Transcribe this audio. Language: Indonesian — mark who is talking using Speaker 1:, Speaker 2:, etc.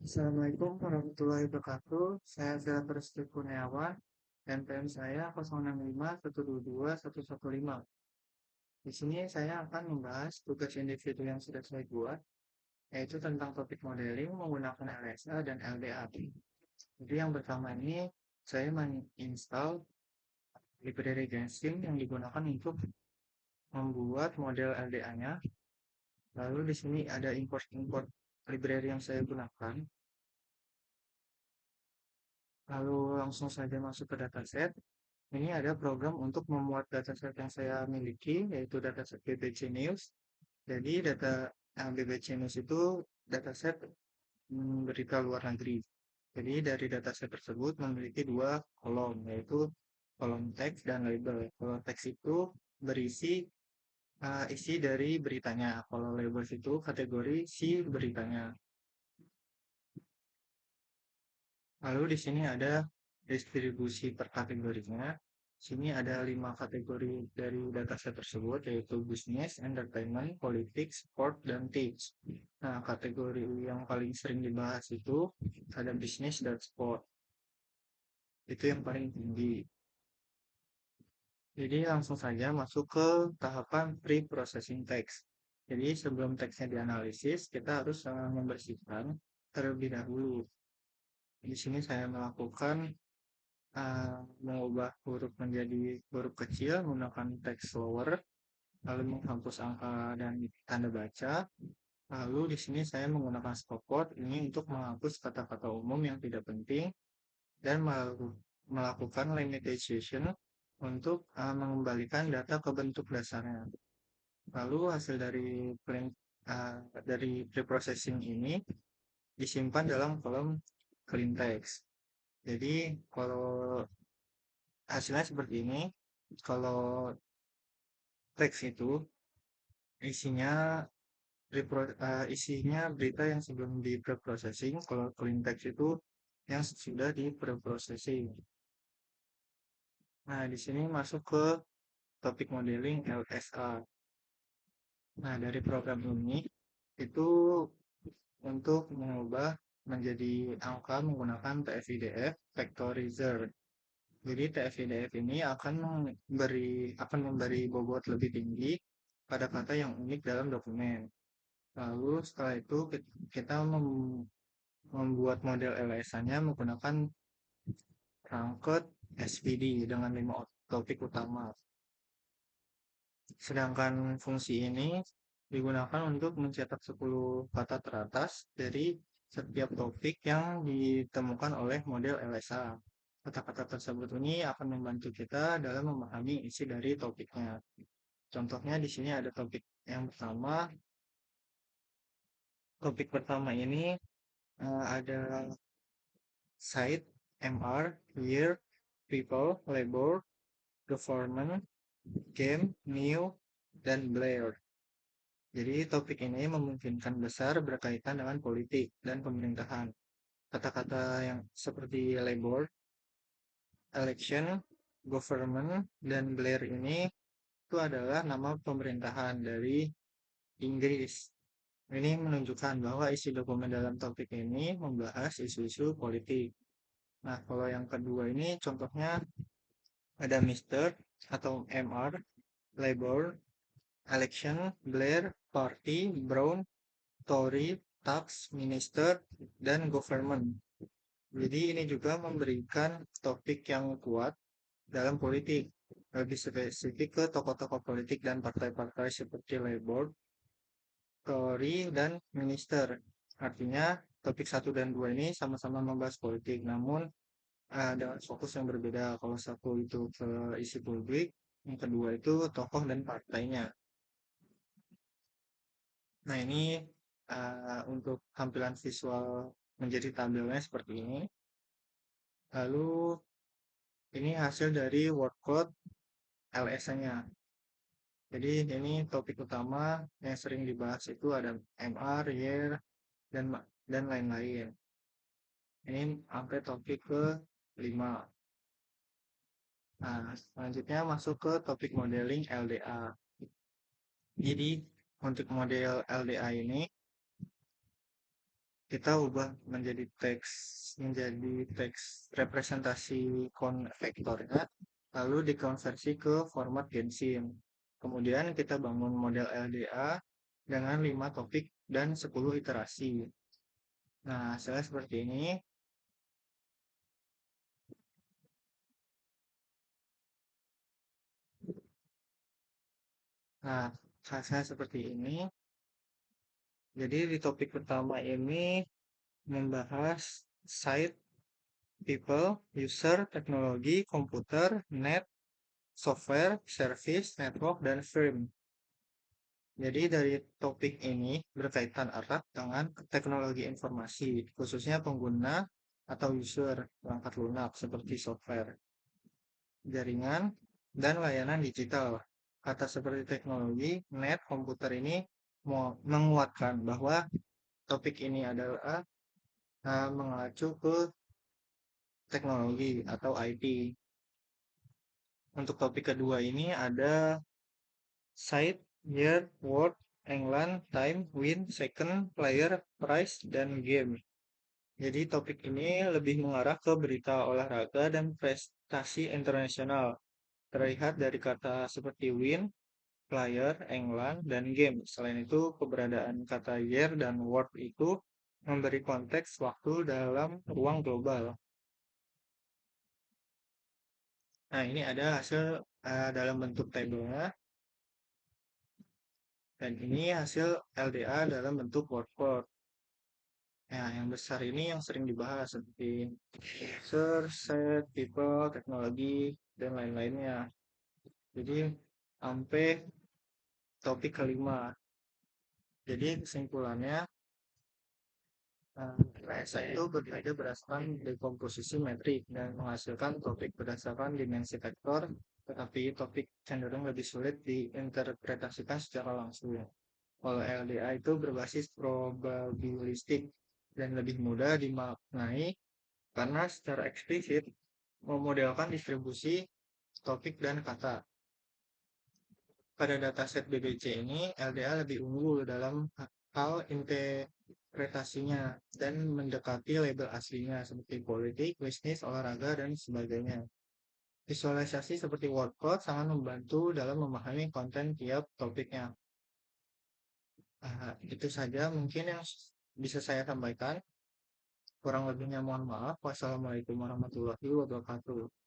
Speaker 1: Assalamualaikum warahmatullahi wabarakatuh. Saya Zahra Restu Kurniawan, NPM saya 065122115. Di sini saya akan membahas tugas individu yang sudah saya buat, yaitu tentang topik modeling menggunakan LSA dan LDA. Jadi yang pertama ini, saya menginstal library Genshin yang digunakan untuk membuat model LDA-nya. Lalu di sini ada import-import library yang saya gunakan. Lalu langsung saja masuk ke dataset. Ini ada program untuk memuat dataset yang saya miliki, yaitu dataset BBC News. Jadi BBC News itu dataset berita luar negeri. Jadi dari dataset tersebut memiliki dua kolom, yaitu kolom teks dan label. Kalau teks itu berisi isi dari beritanya. Kalau label itu kategori si beritanya. Lalu di sini ada distribusi per kategorinya. Sini ada 5 kategori dari dataset tersebut, yaitu business, entertainment, politics, sport, dan tips. Nah, kategori yang paling sering dibahas itu ada business dan sport. Itu yang paling tinggi. Jadi langsung saja masuk ke tahapan pre-processing text. Jadi sebelum teksnya dianalisis, kita harus membersihkan terlebih dahulu. Di sini saya melakukan mengubah huruf menjadi huruf kecil menggunakan text slower, lalu menghapus angka dan tanda baca. Lalu di sini saya menggunakan stopword ini untuk menghapus kata-kata umum yang tidak penting dan melakukan limitation untuk mengembalikan data ke bentuk dasarnya. Lalu hasil dari preprocessing ini disimpan dalam kolom clean text. Jadi kalau hasilnya seperti ini, kalau teks itu isinya isinya berita yang sebelum di pre-processing, kalau clean text itu yang sudah di pre-processing. Nah, di sini masuk ke topik modeling LSA. Nah, dari program ini itu untuk mengubah menjadi angka menggunakan TF-IDF vectorizer. Jadi TF-IDF ini akan memberi bobot lebih tinggi pada kata yang unik dalam dokumen. Lalu setelah itu kita membuat model LSA-nya menggunakan rangkut SPD dengan 5 topik utama. Sedangkan fungsi ini digunakan untuk mencetak 10 kata teratas dari setiap topik yang ditemukan oleh model LSA. Kata-kata tersebut ini akan membantu kita dalam memahami isi dari topiknya. Contohnya di sini ada topik yang pertama. Topik pertama ini ada site, MR, year, people, labor, government, game, new, dan Blair. Jadi topik ini memungkinkan besar berkaitan dengan politik dan pemerintahan. Kata-kata yang seperti labor, election, government, dan Blair ini itu adalah nama pemerintahan dari Inggris. Ini menunjukkan bahwa isi dokumen dalam topik ini membahas isu-isu politik. Nah, kalau yang kedua ini contohnya ada Mister atau MR, Labor, Election, Blair, Party, Brown, Tory, Tax, Minister, dan Government. Jadi ini juga memberikan topik yang kuat dalam politik. Lebih spesifik ke tokoh-tokoh politik dan partai-partai seperti Labour, Tory, dan Minister. Artinya topik satu dan 2 ini sama-sama membahas politik, namun dengan fokus yang berbeda. Kalau satu itu ke isi publik, yang kedua itu tokoh dan partainya. Nah, ini untuk tampilan visual menjadi tabelnya seperti ini. Lalu ini hasil dari word cloud LS-nya. Jadi ini topik utama yang sering dibahas itu ada MR, year, dan lain-lain. Ini sampai topik ke 5. Nah, selanjutnya masuk ke topik modeling LDA. Jadi untuk model LDA ini kita ubah menjadi teks representasi konvektornya, lalu dikonversi ke format Genshin. Kemudian kita bangun model LDA dengan 5 topik dan 10 iterasi. Nah, hasilnya seperti ini. Nah, hasilnya seperti ini. Jadi di topik pertama ini membahas site, people, user, teknologi, komputer, net, software, service, network, dan firm. Jadi dari topik ini berkaitan erat dengan teknologi informasi, khususnya pengguna atau user perangkat lunak seperti software, jaringan, dan layanan digital. Kata seperti teknologi, net, komputer ini menguatkan bahwa topik ini adalah mengacu ke teknologi atau IT. Untuk topik kedua ini ada site, year, word, England, time, win, second, player, price, dan game. Jadi topik ini lebih mengarah ke berita olahraga dan prestasi internasional. Terlihat dari kata seperti win, player, England, dan game. Selain itu, keberadaan kata year dan word itu memberi konteks waktu dalam ruang global. Nah, ini ada hasil dalam bentuk tabelnya, dan ini hasil LDA dalam bentuk word cloud. Nah, yang besar ini yang sering dibahas seperti search, set, people, teknologi, dan lain-lainnya. Jadi sampai topik kelima. Jadi kesimpulannya, PSA itu berbeda berdasarkan dekomposisi metrik dan menghasilkan topik berdasarkan dimensi vektor, tetapi topik cenderung lebih sulit diinterpretasikan secara langsung. Kalau LDA itu berbasis probabilistik dan lebih mudah dimaknai karena secara eksplisit memodelkan distribusi topik dan kata. Pada dataset BBC ini, LDA lebih unggul dalam hal interpretasinya dan mendekati label aslinya seperti politik, bisnis, olahraga, dan sebagainya. Visualisasi seperti word cloud sangat membantu dalam memahami konten tiap topiknya. Itu saja mungkin yang bisa saya sampaikan. Kurang lebihnya mohon maaf. Wassalamualaikum warahmatullahi wabarakatuh.